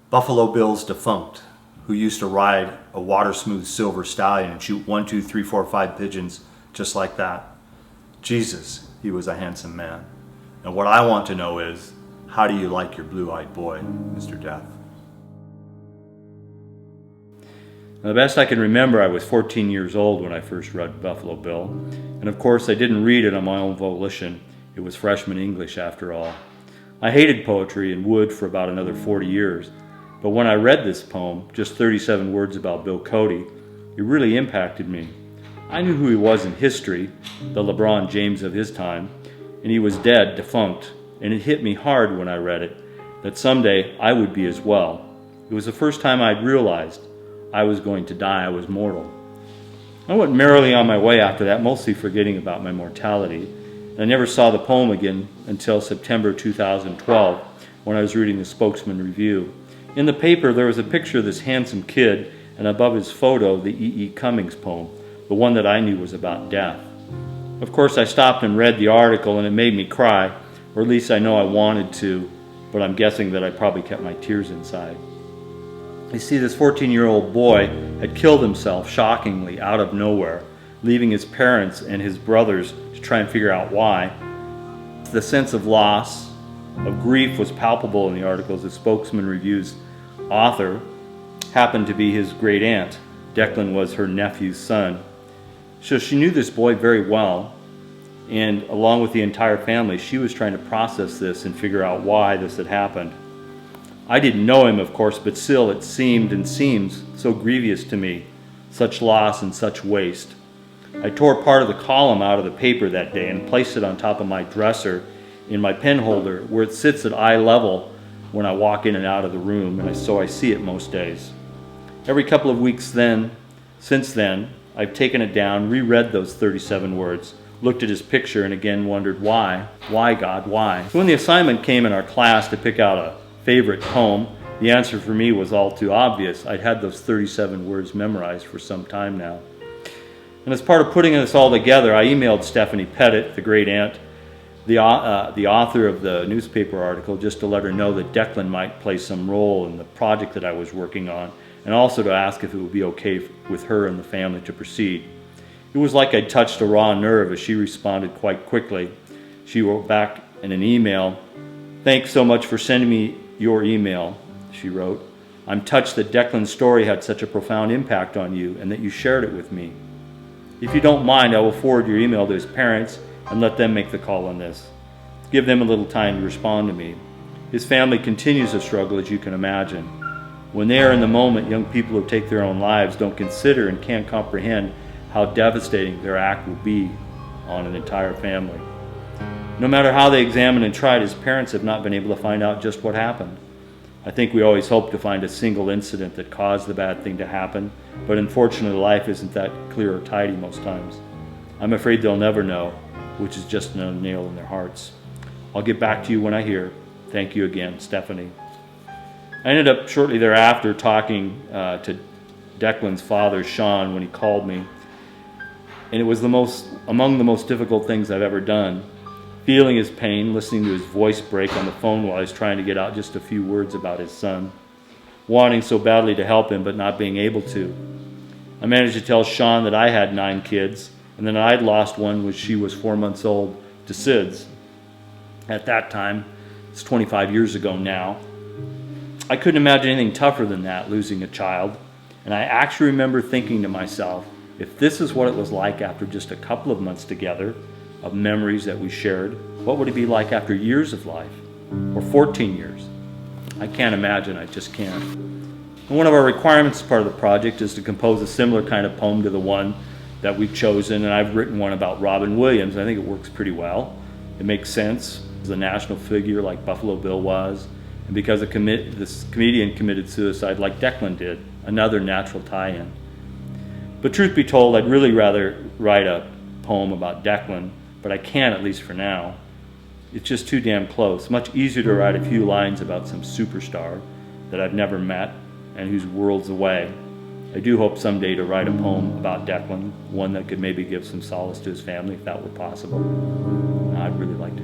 Buffalo Bill's defunct, who used to ride a water-smooth silver stallion and shoot 1, 2, 3, 4, 5 pigeons just like that. Jesus, he was a handsome man. And what I want to know is, how do you like your blue-eyed boy, Mr. Death? Now, the best I can remember, I was 14 years old when I first read Buffalo Bill. And of course, I didn't read it on my own volition. It was freshman English after all. I hated poetry and would for about another 40 years. But when I read this poem, just 37 words about Bill Cody, it really impacted me. I knew who he was in history, the LeBron James of his time, and he was dead, defunct, and it hit me hard when I read it, that someday I would be as well. It was the first time I'd realized I was going to die, I was mortal. I went merrily on my way after that, mostly forgetting about my mortality, and I never saw the poem again until September 2012, when I was reading the Spokesman Review. In the paper, there was a picture of this handsome kid, and above his photo, the E.E. Cummings poem, the one that I knew was about death. Of course, I stopped and read the article, and it made me cry, or at least I know I wanted to, but I'm guessing that I probably kept my tears inside. You see, this 14-year-old boy had killed himself shockingly out of nowhere, leaving his parents and his brothers to try and figure out why. The sense of loss, of grief was palpable in the articles. The Spokesman Review's author happened to be his great aunt. Declan was her nephew's son. So she knew this boy very well, and along with the entire family, she was trying to process this and figure out why this had happened. I didn't know him, of course, but still it seemed and seems so grievous to me, such loss and such waste. I tore part of the column out of the paper that day and placed it on top of my dresser in my pen holder, where it sits at eye level when I walk in and out of the room, and so I see it most days. Every couple of weeks since then, I've taken it down, reread those 37 words, looked at his picture, and again wondered why? Why, God, why? So when the assignment came in our class to pick out a favorite poem, the answer for me was all too obvious. I'd had those 37 words memorized for some time now. And as part of putting this all together, I emailed Stephanie Pettit, the great aunt, the author of the newspaper article, just to let her know that Declan might play some role in the project that I was working on, and also to ask if it would be okay with her and the family to proceed. It was like I'd touched a raw nerve, as she responded quite quickly. She wrote back in an email, "Thanks so much for sending me your email," she wrote. "I'm touched that Declan's story had such a profound impact on you and that you shared it with me. If you don't mind, I will forward your email to his parents and let them make the call on this. Give them a little time to respond to me. His family continues to struggle, as you can imagine. When they are in the moment, young people who take their own lives don't consider and can't comprehend how devastating their act will be on an entire family. No matter how they examine and tried, his parents have not been able to find out just what happened. I think we always hope to find a single incident that caused the bad thing to happen, but unfortunately life isn't that clear or tidy most times. I'm afraid they'll never know, which is just another nail in their hearts. I'll get back to you when I hear. Thank you again, Stephanie." I ended up shortly thereafter talking to Declan's father, Sean, when he called me. And it was among the most difficult things I've ever done. Feeling his pain, listening to his voice break on the phone while I was trying to get out just a few words about his son. Wanting so badly to help him, but not being able to. I managed to tell Sean that I had 9 kids, and then I'd lost one when she was 4 months old to SIDS. At that time, it's 25 years ago now. I couldn't imagine anything tougher than that, losing a child. And I actually remember thinking to myself, if this is what it was like after just a couple of months together, of memories that we shared, what would it be like after years of life? Or 14 years? I can't imagine, I just can't. And one of our requirements as part of the project is to compose a similar kind of poem to the one that we've chosen, and I've written one about Robin Williams. I think it works pretty well. It makes sense. As a national figure like Buffalo Bill was, and because this comedian committed suicide like Declan did, another natural tie-in. But truth be told, I'd really rather write a poem about Declan, but I can't, at least for now. It's just too damn close. Much easier to write a few lines about some superstar that I've never met and whose world's away. I do hope someday to write a poem about Declan, one that could maybe give some solace to his family if that were possible. I'd really like to